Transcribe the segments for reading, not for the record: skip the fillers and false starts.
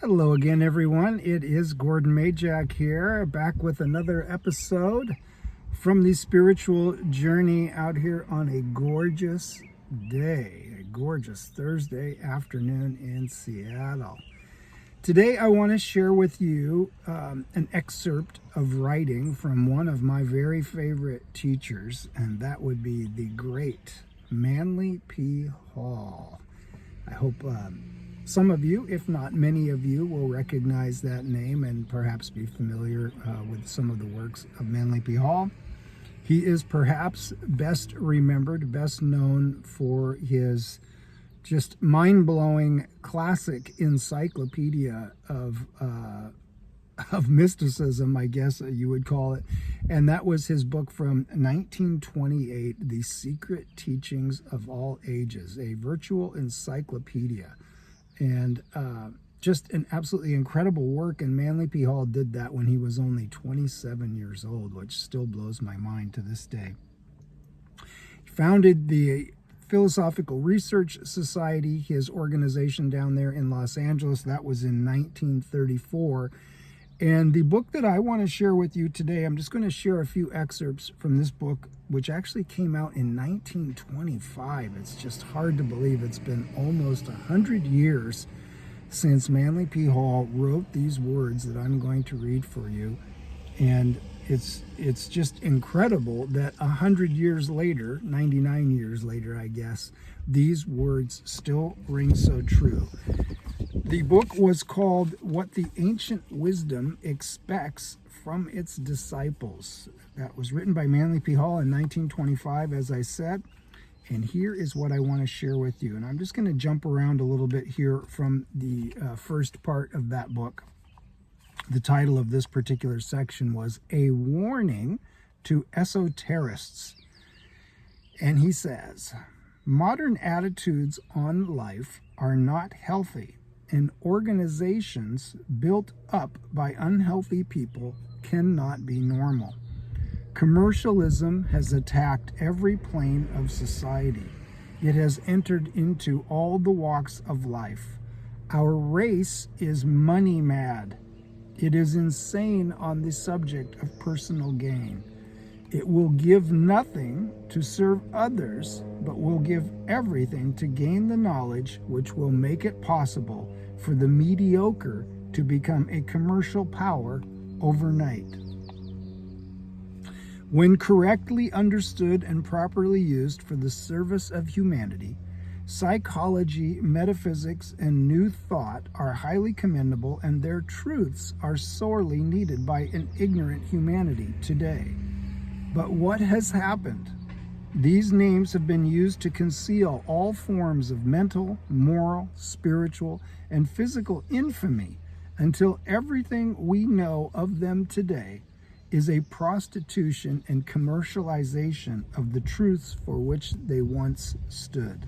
Hello again, everyone. It is Gordon Majak here, back with another episode from the spiritual journey out here on a gorgeous day, a gorgeous Thursday afternoon in Seattle. Today, I want to share with you an excerpt of writing from one of my very favorite teachers, and that would be the great Manly P. Hall. I hope some of you, if not many of you, will recognize that name and perhaps be familiar with some of the works of Manly P. Hall. He is perhaps best remembered, best known for his just mind-blowing classic encyclopedia of mysticism, I guess you would call it. And that was his book from 1928, The Secret Teachings of All Ages, a virtual encyclopedia. And just an absolutely incredible work. And Manly P. Hall did that when he was only 27 years old, which still blows my mind to this day. He founded the Philosophical Research Society, his organization down there in Los Angeles. That was in 1934. And the book that I want to share with you today, I'm just going to share a few excerpts from this book, which actually came out in 1925. It's just hard to believe it's been almost 100 years since Manly P. Hall wrote these words that I'm going to read for you. And it's just incredible that 100 years later, 99 years later, I guess, these words still ring so true. The book was called What the Ancient Wisdom Expects from Its Disciples. That was written by Manly P. Hall in 1925, as I said. And here is what I want to share with you. And I'm just going to jump around a little bit here from the first part of that book. The title of this particular section was A Warning to Esoterists. And he says, modern attitudes on life are not healthy, and organizations built up by unhealthy people cannot be normal. Commercialism has attacked every plane of society. It has entered into all the walks of life. Our race is money mad. It is insane on the subject of personal gain. It will give nothing to serve others, but will give everything to gain the knowledge which will make it possible for the mediocre to become a commercial power overnight. When correctly understood and properly used for the service of humanity, psychology, metaphysics, and new thought are highly commendable, and their truths are sorely needed by an ignorant humanity today. But what has happened? These names have been used to conceal all forms of mental, moral, spiritual, and physical infamy until everything we know of them today is a prostitution and commercialization of the truths for which they once stood.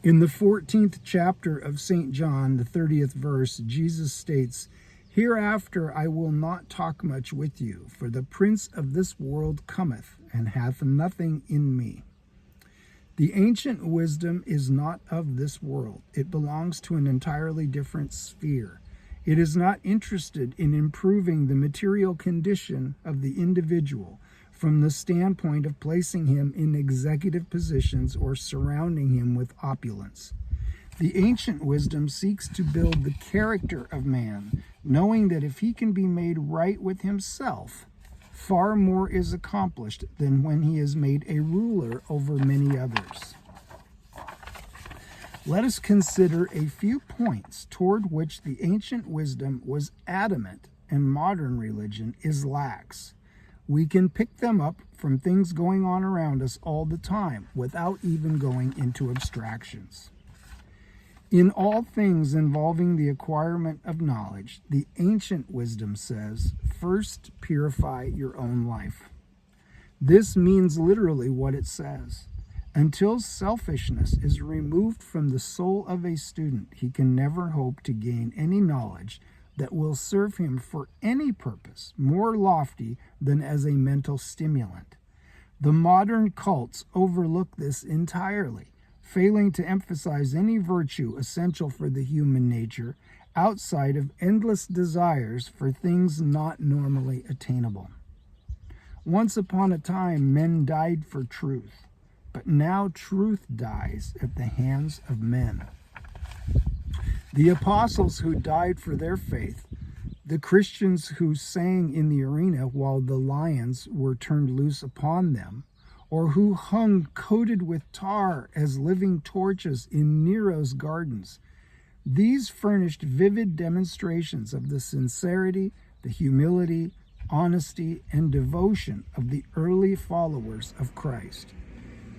In the 14th chapter of St. John, the 30th verse, Jesus states, Hereafter I will not talk much with you, for the prince of this world cometh, and hath nothing in me. The ancient wisdom is not of this world. It belongs to an entirely different sphere. It is not interested in improving the material condition of the individual from the standpoint of placing him in executive positions or surrounding him with opulence. The ancient wisdom seeks to build the character of man, knowing that if he can be made right with himself, far more is accomplished than when he is made a ruler over many others. Let us consider a few points toward which the ancient wisdom was adamant and modern religion is lax. We can pick them up from things going on around us all the time without even going into abstractions. In all things involving the acquirement of knowledge, the ancient wisdom says, first purify your own life. This means literally what it says. Until selfishness is removed from the soul of a student, he can never hope to gain any knowledge that will serve him for any purpose more lofty than as a mental stimulant. The modern cults overlook this entirely. failing to emphasize any virtue essential for the human nature outside of endless desires for things not normally attainable. Once upon a time, men died for truth, but now truth dies at the hands of men. The apostles who died for their faith, the Christians who sang in the arena while the lions were turned loose upon them, or who hung coated with tar as living torches in Nero's gardens, these furnished vivid demonstrations of the sincerity, the humility, honesty, and devotion of the early followers of Christ.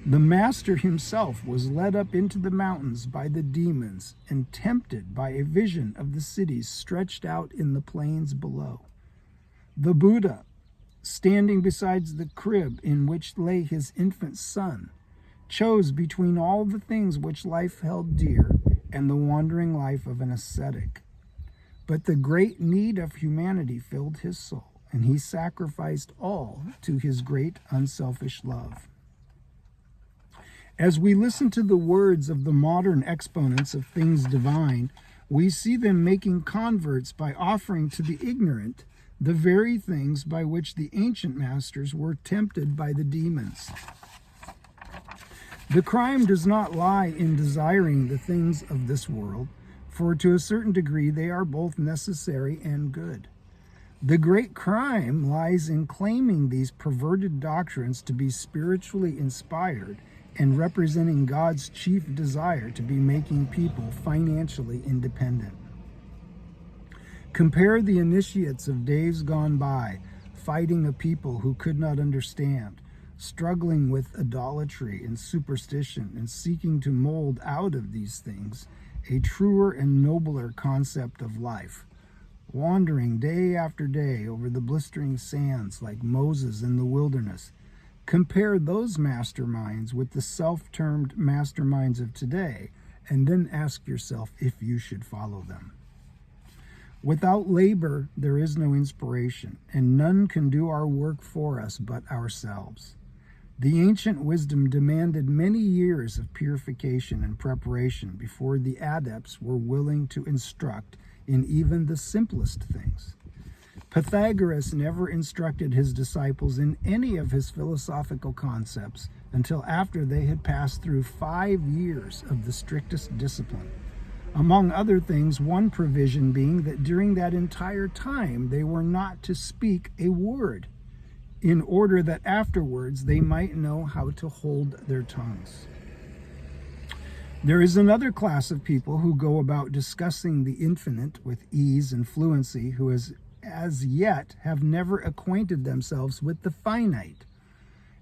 The Master himself was led up into the mountains by the demons and tempted by a vision of the cities stretched out in the plains below. The Buddha, standing beside the crib in which lay his infant son, chose between all the things which life held dear and the wandering life of an ascetic. But the great need of humanity filled his soul, and he sacrificed all to his great unselfish love. As we listen to the words of the modern exponents of things divine, we see them making converts by offering to the ignorant the very things by which the ancient masters were tempted by the demons. The crime does not lie in desiring the things of this world, for to a certain degree they are both necessary and good. The great crime lies in claiming these perverted doctrines to be spiritually inspired and representing God's chief desire to be making people financially independent. Compare the initiates of days gone by, fighting a people who could not understand, struggling with idolatry and superstition, and seeking to mold out of these things a truer and nobler concept of life, wandering day after day over the blistering sands like Moses in the wilderness. Compare those masterminds with the self-termed masterminds of today, and then ask yourself if you should follow them. Without labor, there is no inspiration, and none can do our work for us but ourselves. The ancient wisdom demanded many years of purification and preparation before the adepts were willing to instruct in even the simplest things. Pythagoras never instructed his disciples in any of his philosophical concepts until after they had passed through 5 years of the strictest discipline. Among other things, one provision being that during that entire time they were not to speak a word, in order that afterwards they might know how to hold their tongues. There is another class of people who go about discussing the infinite with ease and fluency, who as yet have never acquainted themselves with the finite.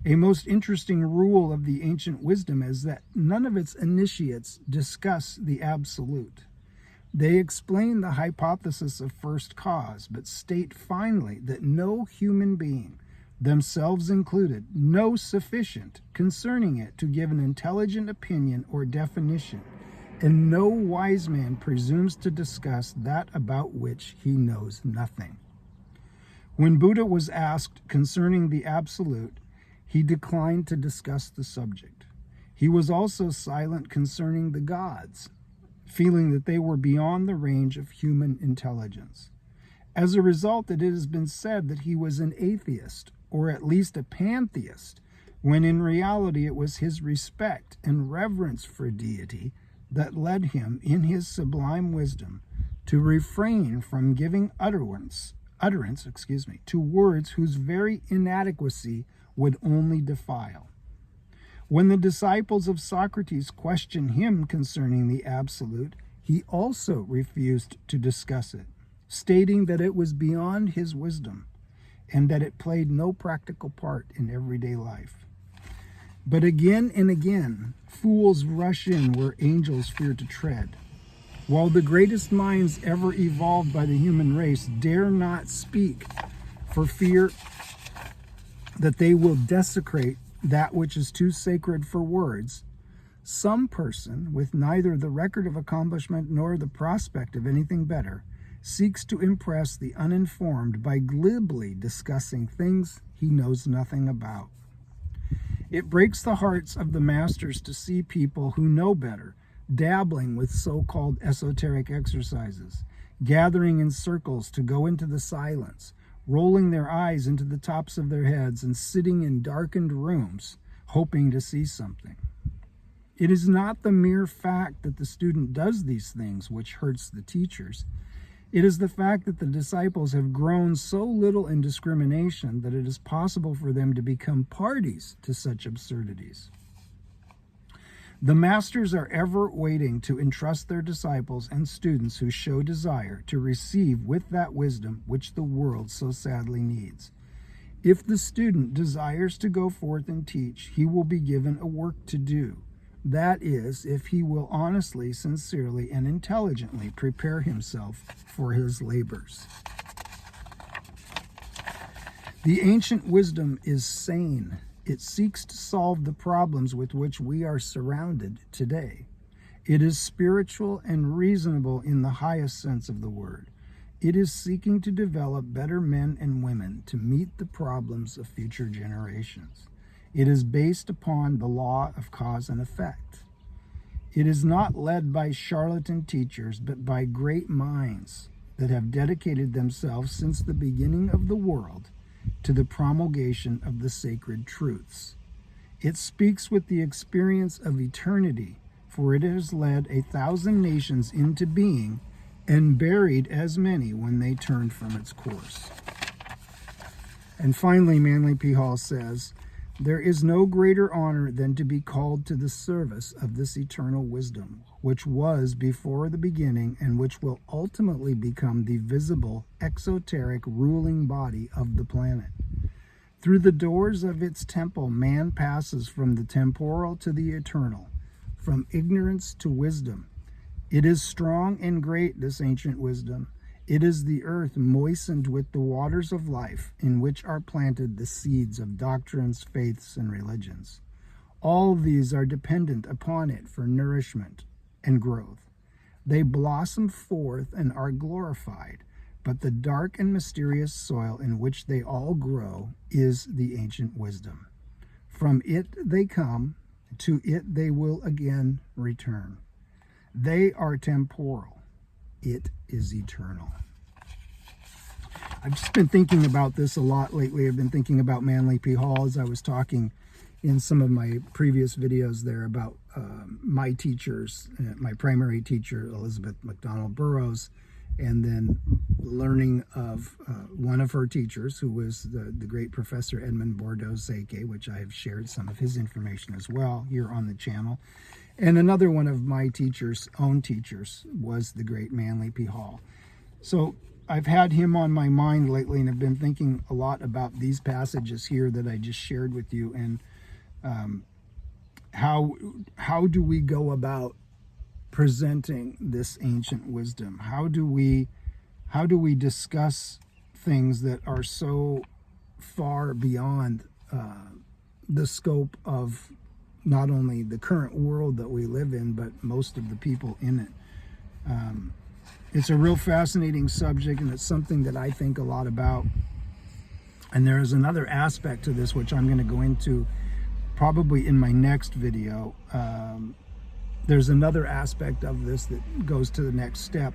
A most interesting rule of the ancient wisdom is that none of its initiates discuss the absolute. They explain the hypothesis of first cause, but state finally that no human being, themselves included, know sufficient concerning it to give an intelligent opinion or definition, and no wise man presumes to discuss that about which he knows nothing. When Buddha was asked concerning the absolute, he declined to discuss the subject. He was also silent concerning the gods, feeling that they were beyond the range of human intelligence. As a result, it has been said that he was an atheist, or at least a pantheist, when in reality it was his respect and reverence for deity that led him, in his sublime wisdom, to refrain from giving utterance to words whose very inadequacy would only defile. When the disciples of Socrates questioned him concerning the absolute, he also refused to discuss it, stating that it was beyond his wisdom and that it played no practical part in everyday life. But again and again, fools rush in where angels fear to tread, while the greatest minds ever evolved by the human race dare not speak for fear that they will desecrate that which is too sacred for words. Some person, with neither the record of accomplishment nor the prospect of anything better, seeks to impress the uninformed by glibly discussing things he knows nothing about. It breaks the hearts of the masters to see people who know better dabbling with so-called esoteric exercises, gathering in circles to go into the silence, rolling their eyes into the tops of their heads and sitting in darkened rooms, hoping to see something. It is not the mere fact that the student does these things which hurts the teachers. It is the fact that the disciples have grown so little in discrimination that it is possible for them to become parties to such absurdities. The masters are ever waiting to entrust their disciples and students who show desire to receive with that wisdom which the world so sadly needs. If the student desires to go forth and teach, he will be given a work to do. That is, if he will honestly, sincerely, and intelligently prepare himself for his labors. The ancient wisdom is sane. It seeks to solve the problems with which we are surrounded today. It is spiritual and reasonable in the highest sense of the word. It is seeking to develop better men and women to meet the problems of future generations. It is based upon the law of cause and effect. It is not led by charlatan teachers, but by great minds that have dedicated themselves since the beginning of the world to the promulgation of the sacred truths. It speaks with the experience of eternity, for it has led 1,000 nations into being and buried as many when they turned from its course. And finally, Manly P. Hall says, there is no greater honor than to be called to the service of this eternal wisdom, which was before the beginning and which will ultimately become the visible, exoteric ruling body of the planet. Through the doors of its temple, man passes from the temporal to the eternal, from ignorance to wisdom. It is strong and great, this ancient wisdom. It is the earth moistened with the waters of life in which are planted the seeds of doctrines, faiths, and religions. All these are dependent upon it for nourishment and growth. They blossom forth and are glorified, but the dark and mysterious soil in which they all grow is the ancient wisdom. From it they come, to it they will again return. They are temporal. It is eternal. I've just been thinking about this a lot lately. I've been thinking about Manly P. Hall as I was talking in some of my previous videos there about my teachers, my primary teacher, Elizabeth McDonald Burroughs, and then learning of one of her teachers, who was the great Professor Edmund Bordeaux-Seke, which I have shared some of his information as well here on the channel. And another one of my teachers' own teachers was the great Manly P. Hall. So I've had him on my mind lately and have been thinking a lot about these passages here that I just shared with you, and how do we go about presenting this ancient wisdom? How do we discuss things that are so far beyond the scope of not only the current world that we live in, but most of the people in it? It's a real fascinating subject, and it's something that I think a lot about. And there is another aspect to this, which I'm going to go into probably in my next video. There's another aspect of this that goes to the next step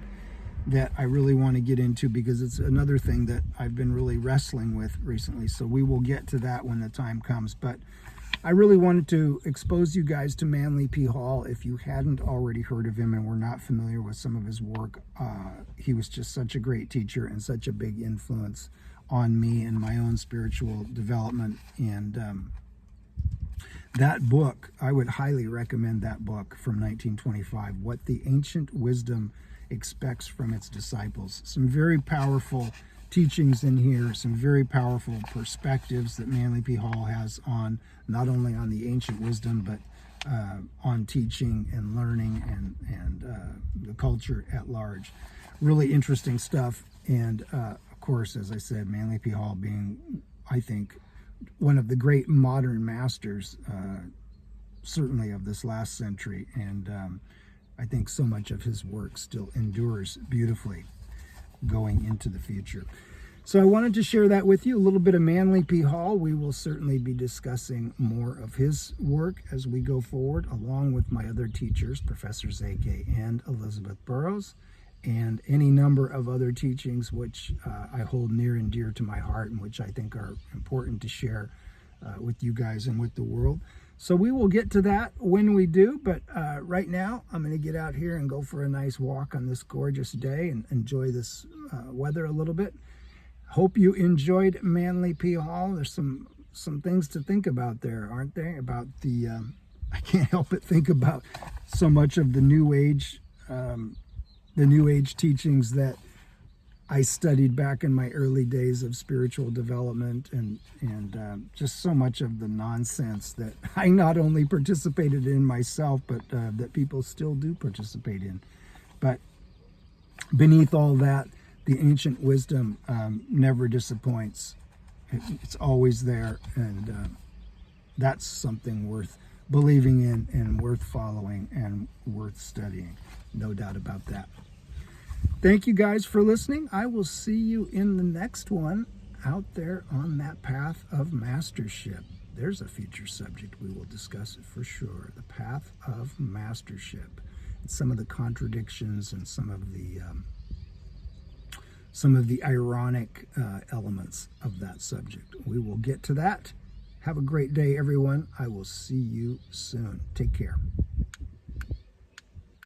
that I really want to get into, because it's another thing that I've been really wrestling with recently. So we will get to that when the time comes. But I really wanted to expose you guys to Manly P. Hall if you hadn't already heard of him and were not familiar with some of his work. He was just such a great teacher and such a big influence on me and my own spiritual development. And that book, I would highly recommend that book from 1925, What the Ancient Wisdom Expects from Its Disciples. Some very powerful teachings in here, some very powerful perspectives that Manly P. Hall has on not only on the ancient wisdom, but on teaching and learning and the culture at large. Really interesting stuff. And of course, as I said, Manly P. Hall being, I think, one of the great modern masters, certainly of this last century. And I think so much of his work still endures beautifully going into the future. So I wanted to share that with you, a little bit of Manly P. Hall. We will certainly be discussing more of his work as we go forward, along with my other teachers, Professor Zake and Elizabeth Burrows, and any number of other teachings which I hold near and dear to my heart and which I think are important to share with you guys and with the world. So we will get to that when we do, but right now I'm going to get out here and go for a nice walk on this gorgeous day and enjoy this weather a little bit. Hope you enjoyed Manly P. Hall. There's some things to think about there, aren't there? About the, I can't help but think about so much of the New Age teachings that I studied back in my early days of spiritual development, and just so much of the nonsense that I not only participated in myself, but that people still do participate in. But beneath all that, the ancient wisdom never disappoints. It's always there, and that's something worth believing in and worth following and worth studying. No doubt about that. Thank you guys for listening. I will see you in the next one out there on that path of mastership. There's a future subject. We will discuss it for sure. The path of mastership. And some of the contradictions and some of the ironic elements of that subject. We will get to that. Have a great day, everyone. I will see you soon. Take care.